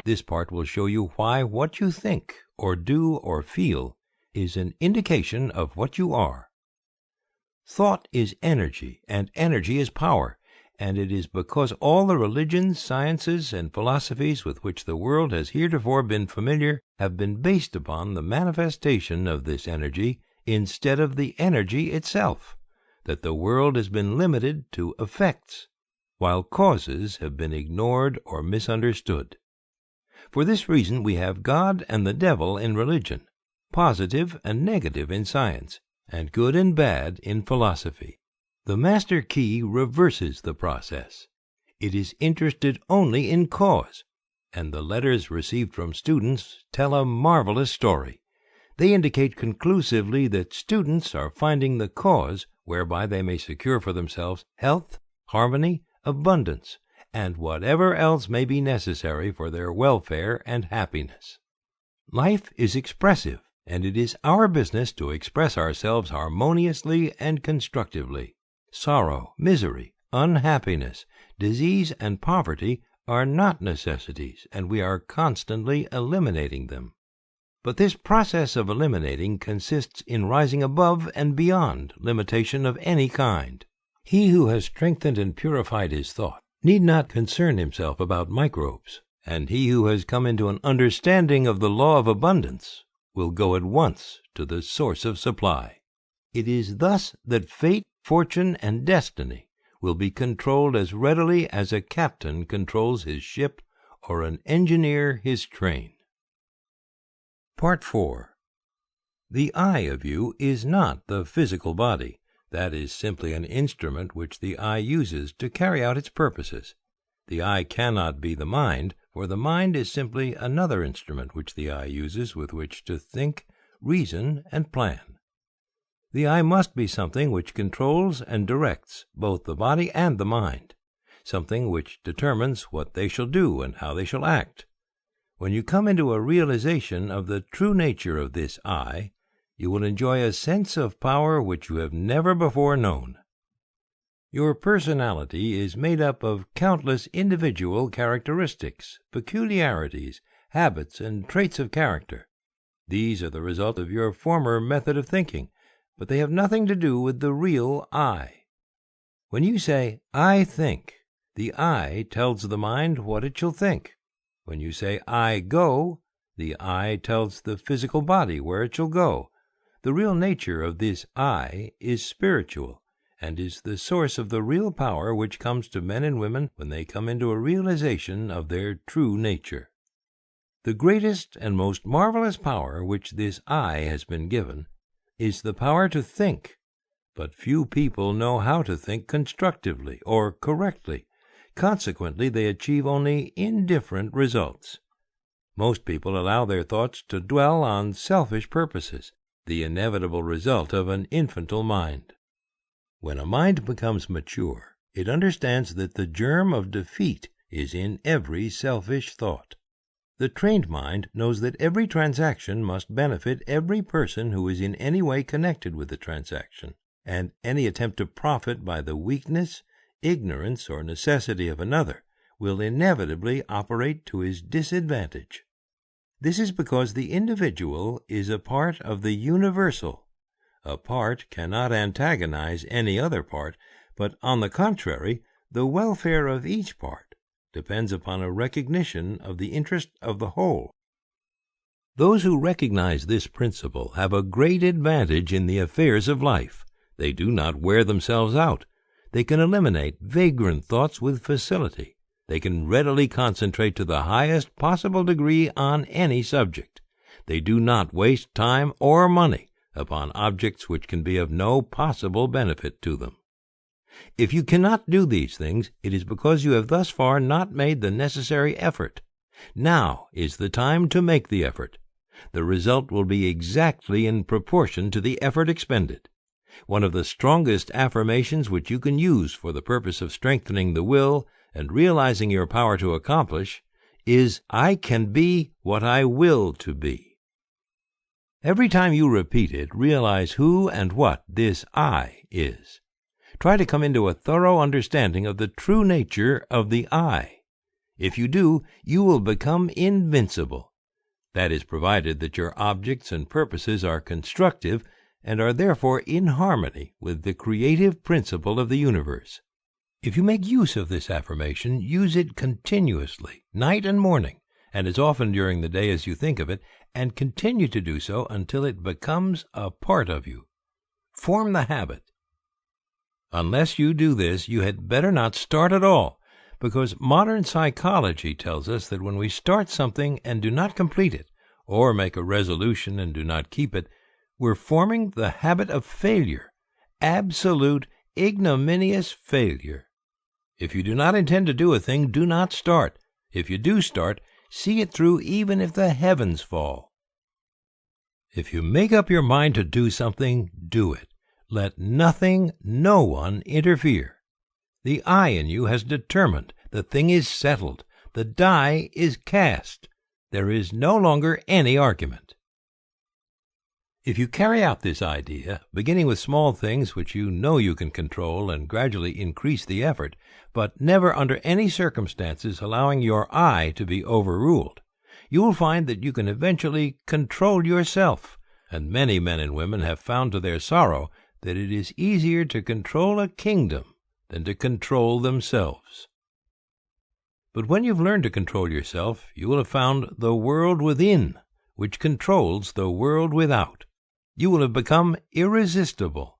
This part will show you why what you think, or do, or feel is an indication of what you are. Thought is energy, and energy is power, and it is because all the religions, sciences, and philosophies with which the world has heretofore been familiar have been based upon the manifestation of this energy instead of the energy itself, that the world has been limited to effects, while causes have been ignored or misunderstood. For this reason we have God and the devil in religion, positive and negative in science, and good and bad in philosophy. The master key reverses the process. It is interested only in cause, and the letters received from students tell a marvelous story. They indicate conclusively that students are finding the cause whereby they may secure for themselves health, harmony, abundance, and whatever else may be necessary for their welfare and happiness. Life is expressive, and it is our business to express ourselves harmoniously and constructively. Sorrow, misery, unhappiness, disease, and poverty are not necessities, and we are constantly eliminating them. But this process of eliminating consists in rising above and beyond limitation of any kind. He who has strengthened and purified his thought need not concern himself about microbes, and he who has come into an understanding of the law of abundance will go at once to the source of supply. It is thus that fate, fortune, and destiny will be controlled as readily as a captain controls his ship or an engineer his train. Part 4. The eye of you is not the physical body. That is simply an instrument which the eye uses to carry out its purposes. The eye cannot be the mind, for the mind is simply another instrument which the eye uses with which to think, reason, and plan. The eye must be something which controls and directs both the body and the mind, something which determines what they shall do and how they shall act. When you come into a realization of the true nature of this eye, you will enjoy a sense of power which you have never before known. Your personality is made up of countless individual characteristics, peculiarities, habits, and traits of character. These are the result of your former method of thinking, but they have nothing to do with the real I. When you say, I think, the I tells the mind what it shall think. When you say, I go, the I tells the physical body where it shall go. The real nature of this I is spiritual, and is the source of the real power which comes to men and women when they come into a realization of their true nature. The greatest and most marvelous power which this I has been given is the power to think, but few people know how to think constructively or correctly. Consequently, they achieve only indifferent results. Most people allow their thoughts to dwell on selfish purposes, the inevitable result of an infantile mind. When a mind becomes mature, it understands that the germ of defeat is in every selfish thought. The trained mind knows that every transaction must benefit every person who is in any way connected with the transaction, and any attempt to profit by the weakness, ignorance, or necessity of another will inevitably operate to his disadvantage. This is because the individual is a part of the universal. A part cannot antagonize any other part, but on the contrary, the welfare of each part depends upon a recognition of the interest of the whole. Those who recognize this principle have a great advantage in the affairs of life. They do not wear themselves out. They can eliminate vagrant thoughts with facility. They can readily concentrate to the highest possible degree on any subject. They do not waste time or money upon objects which can be of no possible benefit to them. If you cannot do these things, it is because you have thus far not made the necessary effort. Now is the time to make the effort. The result will be exactly in proportion to the effort expended. One of the strongest affirmations which you can use for the purpose of strengthening the will and realizing your power to accomplish is, I can be what I will to be. Every time you repeat it, realize who and what this I is. Try to come into a thorough understanding of the true nature of the I. If you do, you will become invincible. That is provided that your objects and purposes are constructive and are therefore in harmony with the creative principle of the universe. If you make use of this affirmation, use it continuously, night and morning, and as often during the day as you think of it, and continue to do so until it becomes a part of you. Form the habit. Unless you do this, you had better not start at all, because modern psychology tells us that when we start something and do not complete it, or make a resolution and do not keep it, we're forming the habit of failure, absolute, ignominious failure. If you do not intend to do a thing, do not start. If you do start, see it through even if the heavens fall. If you make up your mind to do something, do it. Let nothing, no one interfere. The I in you has determined. The thing is settled. The die is cast. There is no longer any argument. If you carry out this idea, beginning with small things which you know you can control and gradually increase the effort, but never under any circumstances allowing your I to be overruled, you will find that you can eventually control yourself, and many men and women have found to their sorrow that it is easier to control a kingdom than to control themselves. But when you've learned to control yourself, you will have found the world within, which controls the world without. You will have become irresistible.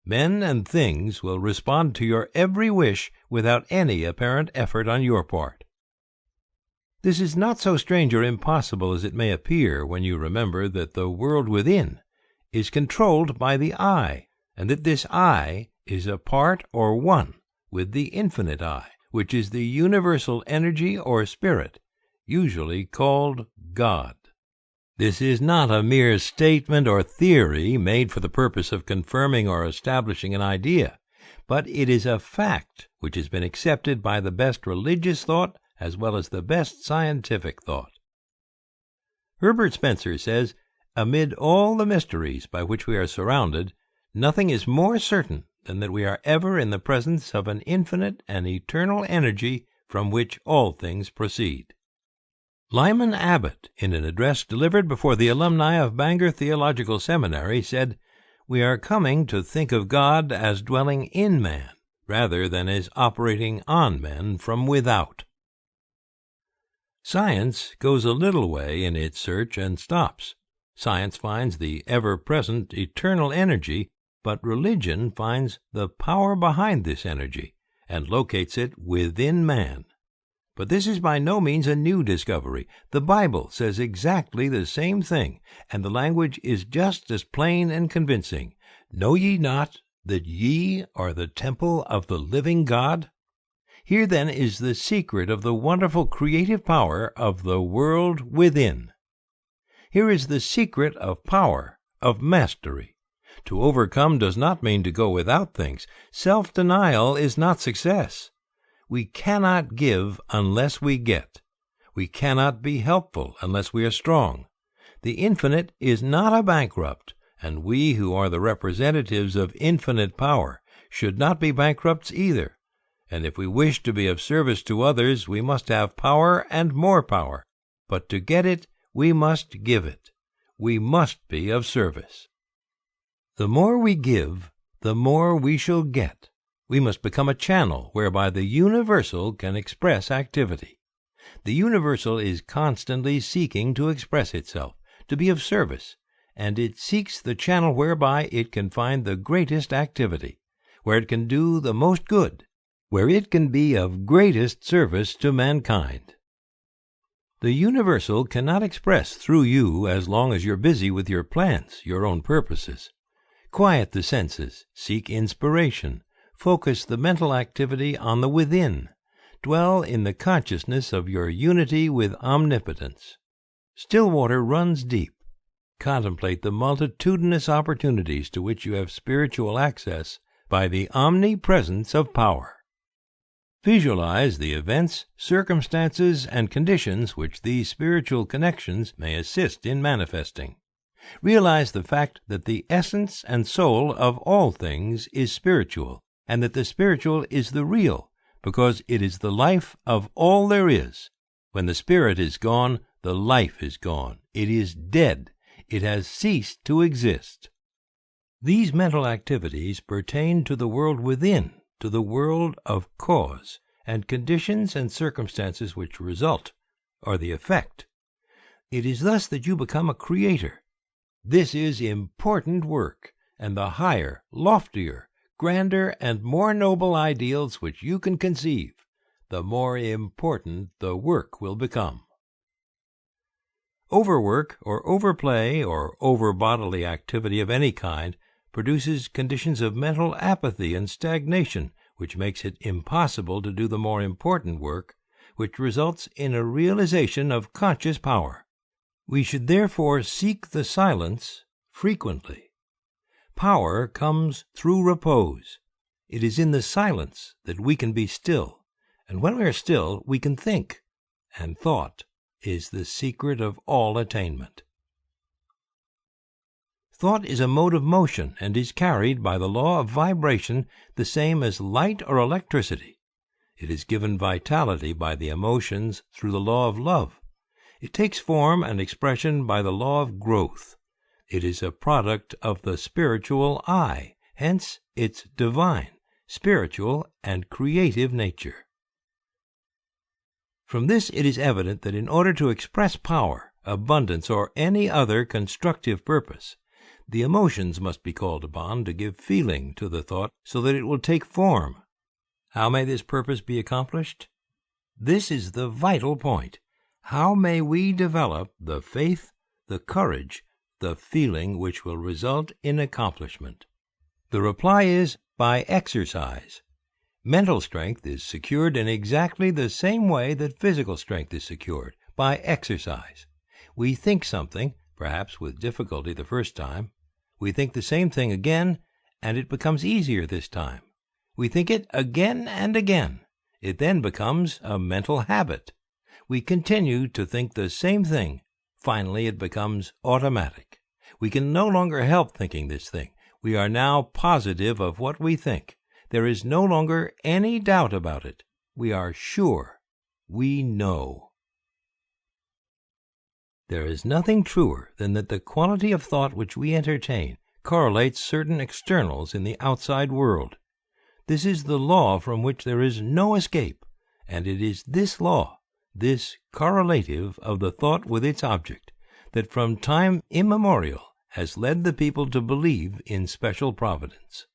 Men and things will respond to your every wish without any apparent effort on your part. This is not so strange or impossible as it may appear when you remember that the world within is controlled by the I, and that this I is a part or one with the infinite I, which is the universal energy or spirit, usually called God. This is not a mere statement or theory made for the purpose of confirming or establishing an idea, but it is a fact which has been accepted by the best religious thought as well as the best scientific thought. Herbert Spencer says, "Amid all the mysteries by which we are surrounded, nothing is more certain than that we are ever in the presence of an infinite and eternal energy from which all things proceed." Lyman Abbott, in an address delivered before the alumni of Bangor Theological Seminary, said, "We are coming to think of God as dwelling in man, rather than as operating on men from without." Science goes a little way in its search and stops. Science finds the ever-present eternal energy, but religion finds the power behind this energy and locates it within man. But this is by no means a new discovery. The Bible says exactly the same thing, and the language is just as plain and convincing. "Know ye not that ye are the temple of the living God?" Here then is the secret of the wonderful creative power of the world within. Here is the secret of power, of mastery. To overcome does not mean to go without things. Self-denial is not success. We cannot give unless we get. We cannot be helpful unless we are strong. The infinite is not a bankrupt, and we who are the representatives of infinite power should not be bankrupts either. And if we wish to be of service to others, we must have power and more power. But to get it, we must give it. We must be of service. The more we give, the more we shall get. We must become a channel whereby the universal can express activity. The universal is constantly seeking to express itself, to be of service, and it seeks the channel whereby it can find the greatest activity, where it can do the most good, where it can be of greatest service to mankind. The universal cannot express through you as long as you're busy with your plans, your own purposes. Quiet the senses, seek inspiration, focus the mental activity on the within. Dwell in the consciousness of your unity with omnipotence. Still water runs deep. Contemplate the multitudinous opportunities to which you have spiritual access by the omnipresence of power. Visualize the events, circumstances, and conditions which these spiritual connections may assist in manifesting. Realize the fact that the essence and soul of all things is spiritual, and that the spiritual is the real, because it is the life of all there is. When the spirit is gone, the life is gone. It is dead. It has ceased to exist. These mental activities pertain to the world within, to the world of cause, and conditions and circumstances which result, are the effect. It is thus that you become a creator. This is important work, and the higher, loftier, grander, and more noble ideals which you can conceive, the more important the work will become. Overwork or overplay or over-bodily activity of any kind produces conditions of mental apathy and stagnation, which makes it impossible to do the more important work, which results in a realization of conscious power. We should therefore seek the silence frequently. Power comes through repose. It is in the silence that we can be still, and when we are still, we can think, and thought is the secret of all attainment. Thought is a mode of motion and is carried by the law of vibration the same as light or electricity. It is given vitality by the emotions through the law of love. It takes form and expression by the law of growth. It is a product of the spiritual I, hence its divine, spiritual, and creative nature. From this it is evident that in order to express power, abundance, or any other constructive purpose, the emotions must be called upon to give feeling to the thought so that it will take form. How may this purpose be accomplished? This is the vital point. How may we develop the faith, the courage, the feeling which will result in accomplishment? The reply is by exercise. Mental strength is secured in exactly the same way that physical strength is secured, by exercise. We think something, perhaps with difficulty the first time. We think the same thing again, and it becomes easier this time. We think it again and again. It then becomes a mental habit. We continue to think the same thing. Finally, it becomes automatic. We can no longer help thinking this thing. We are now positive of what we think. There is no longer any doubt about it. We are sure. We know. There is nothing truer than that the quality of thought which we entertain correlates certain externals in the outside world. This is the law from which there is no escape, and it is this law, this correlative of the thought with its object, that from time immemorial has led the people to believe in special providence.